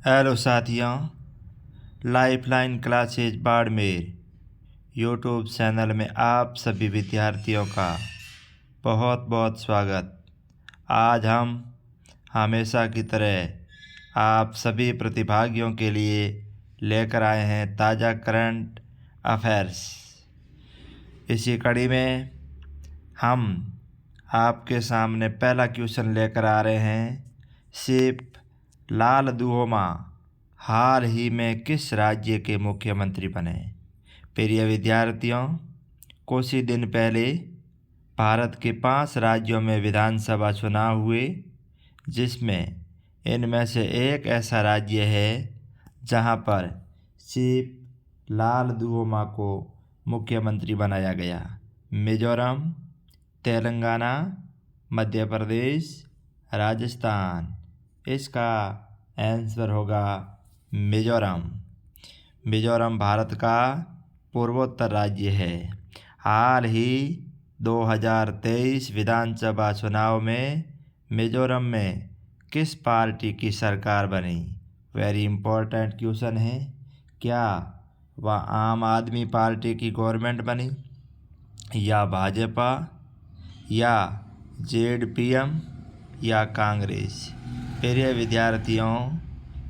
Hello साथियों, lifeline classes Barmer YouTube channel में आप सभी विद्यार्थियों का बहुत बहुत स्वागत। आज हम हमेशा की तरह आप सभी प्रतिभागियों के लिए लेकर आए हैं ताज़ा करंट अफेयर्स। इसी कड़ी में हम आपके सामने पहला क्वेश्चन लेकर आ रहे हैं। सिर्फ लाल दुहोमा हाल ही में किस राज्य के मुख्यमंत्री बने? प्रिय विद्यार्थियों, कुछ ही दिन पहले भारत के 5 राज्यों में विधानसभा चुनाव हुए, जिसमें इनमें से एक ऐसा राज्य है जहां पर सिर्फ लाल दुहोमा को मुख्यमंत्री बनाया गया। मिजोरम, तेलंगाना, मध्य प्रदेश, राजस्थान। इसका आंसर होगा मिजोरम। मिजोरम भारत का पूर्वोत्तर राज्य है। हाल ही 2023 विधानसभा चुनाव में मिजोरम में किस पार्टी की सरकार बनी? वेरी इम्पोर्टेंट क्वेश्चन है। क्या वह आम आदमी पार्टी की गवर्नमेंट बनी, या भाजपा, या जेडपीएम, या कांग्रेस? प्रिय विद्यार्थियों,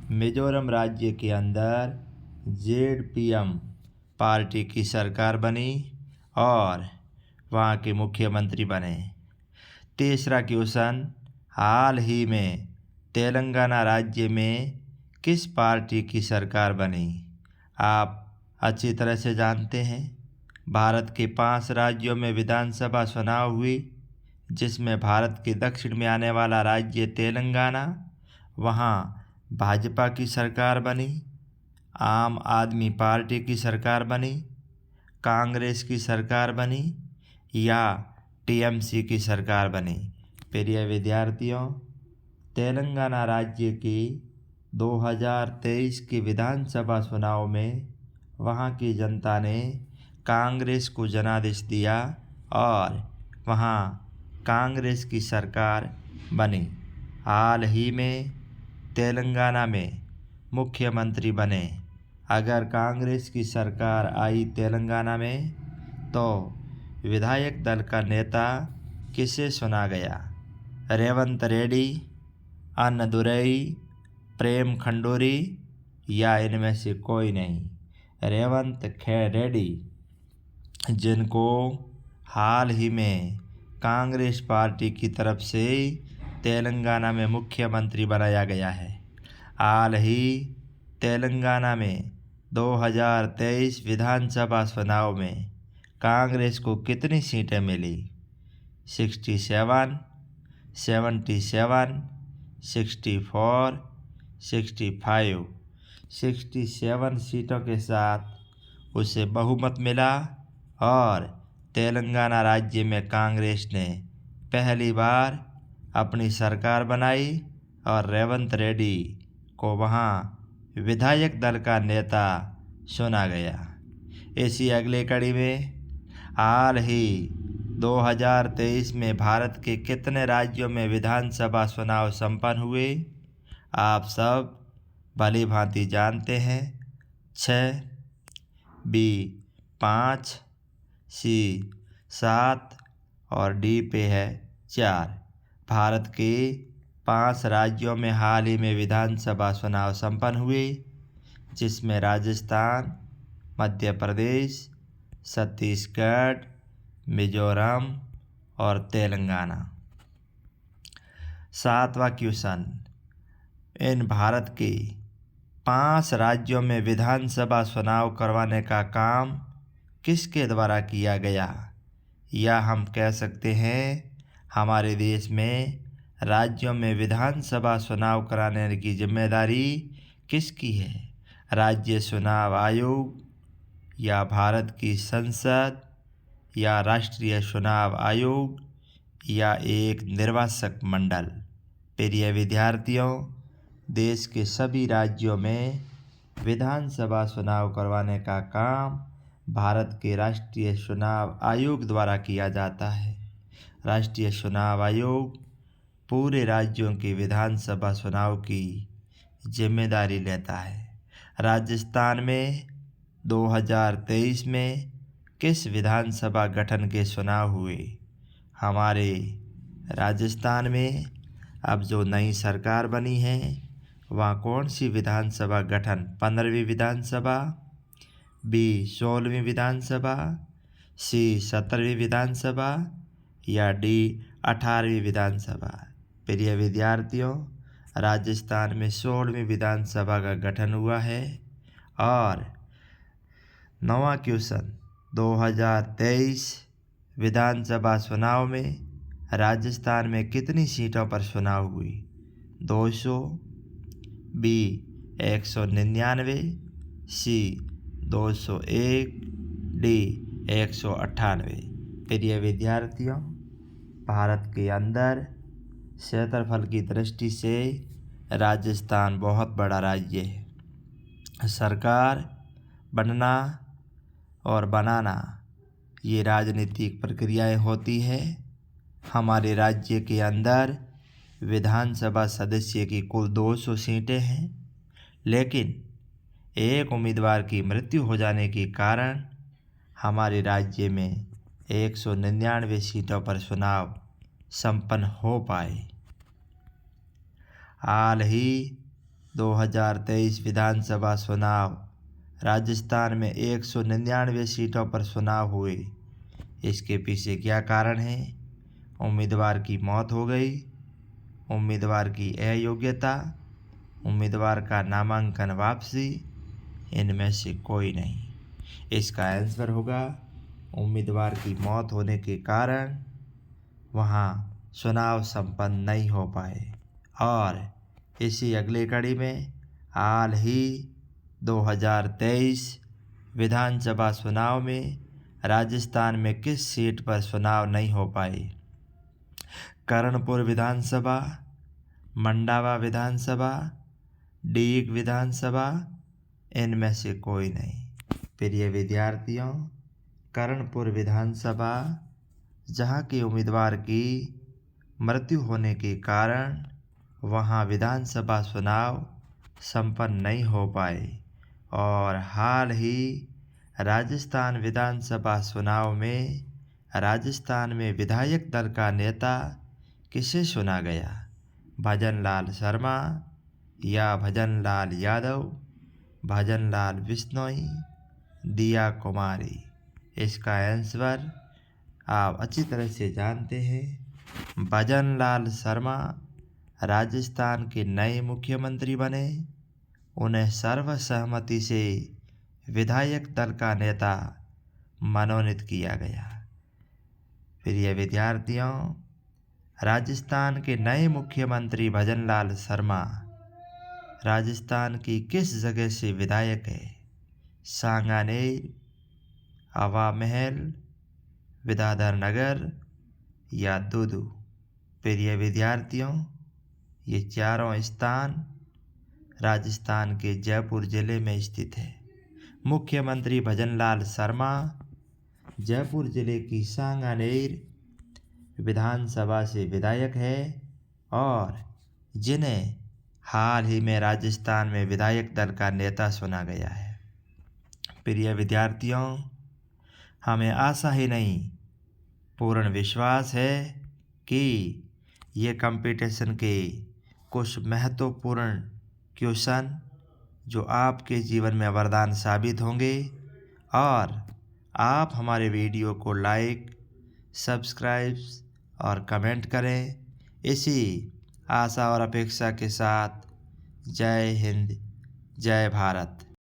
मिजोरम राज्य के अंदर जेडपीएम पार्टी की सरकार बनी और वहाँ के मुख्यमंत्री बने। तीसरा क्वेश्चन, हाल ही में तेलंगाना राज्य में किस पार्टी की सरकार बनी? आप अच्छी तरह से जानते हैं, भारत के 5 राज्यों में विधानसभा चुनाव हुई, जिसमें भारत के दक्षिण में आने वाला राज्य तेलंगाना, वहाँ भाजपा की सरकार बनी, आम आदमी पार्टी की सरकार बनी, कांग्रेस की सरकार बनी, या टीएमसी की सरकार बनी? प्रिय विद्यार्थियों, तेलंगाना राज्य की 2023 के विधानसभा चुनाव में वहाँ की जनता ने कांग्रेस को जनादेश दिया और वहाँ कांग्रेस की सरकार बनी। हाल ही में तेलंगाना में मुख्यमंत्री बने। अगर कांग्रेस की सरकार आई तेलंगाना में, तो विधायक दल का नेता किसे चुना गया? रेवंत रेड्डी, अन्नादुरई, प्रेम खंडूरी, या इनमें से कोई नहीं? रेवंत रेड्डी, जिनको हाल ही में कांग्रेस पार्टी की तरफ से तेलंगाना में मुख्यमंत्री बनाया गया है। हाल ही तेलंगाना में 2023 विधानसभा चुनाव में कांग्रेस को कितनी सीटें मिली? 67, 77, 64, 65। 67 सीटों के साथ उसे बहुमत मिला और तेलंगाना राज्य में कांग्रेस ने पहली बार अपनी सरकार बनाई और रेवंत रेड्डी को वहाँ विधायक दल का नेता चुना गया। इसी अगले कड़ी में हाल ही 2023 में भारत के कितने राज्यों में विधानसभा चुनाव संपन्न हुए? आप सब भली भांति जानते हैं। 6, बी 5, सी 7 और डी पे है 4। भारत के 5 राज्यों में हाल ही में विधानसभा चुनाव संपन्न हुए, जिसमें राजस्थान, मध्य प्रदेश, छत्तीसगढ़, मिजोरम और तेलंगाना। 7वां क्वेश्चन, इन भारत के 5 राज्यों में विधानसभा चुनाव करवाने का काम किसके द्वारा किया गया? या हम कह सकते हैं, हमारे देश में राज्यों में विधानसभा चुनाव कराने की जिम्मेदारी किसकी है? राज्य चुनाव आयोग, या भारत की संसद, या राष्ट्रीय चुनाव आयोग, या एक निर्वाचक मंडल? प्रिय विद्यार्थियों, देश के सभी राज्यों में विधानसभा चुनाव करवाने का काम भारत के राष्ट्रीय चुनाव आयोग द्वारा किया जाता है। राष्ट्रीय चुनाव आयोग पूरे राज्यों के विधानसभा चुनाव की जिम्मेदारी लेता है। राजस्थान में 2023 में किस विधानसभा गठन के चुनाव हुए? हमारे राजस्थान में अब जो नई सरकार बनी है वहाँ कौन सी विधानसभा गठन? 15वीं विधानसभा, बी 16वीं विधानसभा, सी 17वीं विधानसभा या डी 18वीं विधानसभा? प्रिय विद्यार्थियों, राजस्थान में 16वीं विधानसभा का गठन हुआ है। और 9वां क्वेश्चन, 2023 विधानसभा चुनाव में राजस्थान में कितनी सीटों पर चुनाव हुई? 200, बी 199, सी 201, डी 198? प्रिय विद्यार्थियों, भारत के अंदर क्षेत्रफल की दृष्टि से राजस्थान बहुत बड़ा राज्य है। सरकार बनना और बनाना ये राजनीतिक प्रक्रियाएं होती है। हमारे राज्य के अंदर विधानसभा सदस्य की कुल 200 सीटें हैं, लेकिन एक उम्मीदवार की मृत्यु हो जाने के कारण हमारे राज्य में 199 सीटों पर चुनाव संपन्न हो पाए। हाल ही 2023 विधानसभा चुनाव राजस्थान में 199 सीटों पर चुनाव हुए। इसके पीछे क्या कारण है? उम्मीदवार की मौत हो गई, उम्मीदवार की अयोग्यता, उम्मीदवार का नामांकन वापसी, इनमें से कोई नहीं। इसका आंसर होगा उम्मीदवार की मौत होने के कारण वहाँ चुनाव संपन्न नहीं हो पाए। और इसी अगले कड़ी में हाल ही 2023 विधानसभा चुनाव में राजस्थान में किस सीट पर चुनाव नहीं हो पाए? कर्णपुर विधानसभा, मंडावा विधानसभा, डीग विधानसभा, इनमें से कोई नहीं। प्रिय विद्यार्थियों, कर्णपुर विधानसभा जहां के उम्मीदवार की मृत्यु होने के कारण वहां विधानसभा चुनाव संपन्न नहीं हो पाए। और हाल ही राजस्थान विधानसभा चुनाव में राजस्थान में विधायक दल का नेता किसे चुना गया? भजनलाल शर्मा या भजनलाल यादव, भजनलाल बिश्नोई, दिया कुमारी? इसका आंसर आप अच्छी तरह से जानते हैं। भजनलाल शर्मा राजस्थान के नए मुख्यमंत्री बने। उन्हें सर्वसहमति से विधायक दल का नेता मनोनीत किया गया। प्रिय विद्यार्थियों, राजस्थान के नए मुख्यमंत्री भजनलाल शर्मा राजस्थान की किस जगह से विधायक है? सांगानेर, हवा महल, विद्याधर नगर या दूदू? प्रिय विद्यार्थियों, ये चारों स्थान राजस्थान के जयपुर जिले में स्थित है। मुख्यमंत्री भजनलाल शर्मा जयपुर जिले की सांगानेर विधानसभा से विधायक है और जिन्हें हाल ही में राजस्थान में विधायक दल का नेता चुना गया है। प्रिय विद्यार्थियों, हमें आशा ही नहीं पूर्ण विश्वास है कि ये कंपटीशन के कुछ महत्वपूर्ण क्वेश्चन जो आपके जीवन में वरदान साबित होंगे। और आप हमारे वीडियो को लाइक, सब्सक्राइब और कमेंट करें। इसी आशा और अपेक्षा के साथ जय हिंद, जय भारत।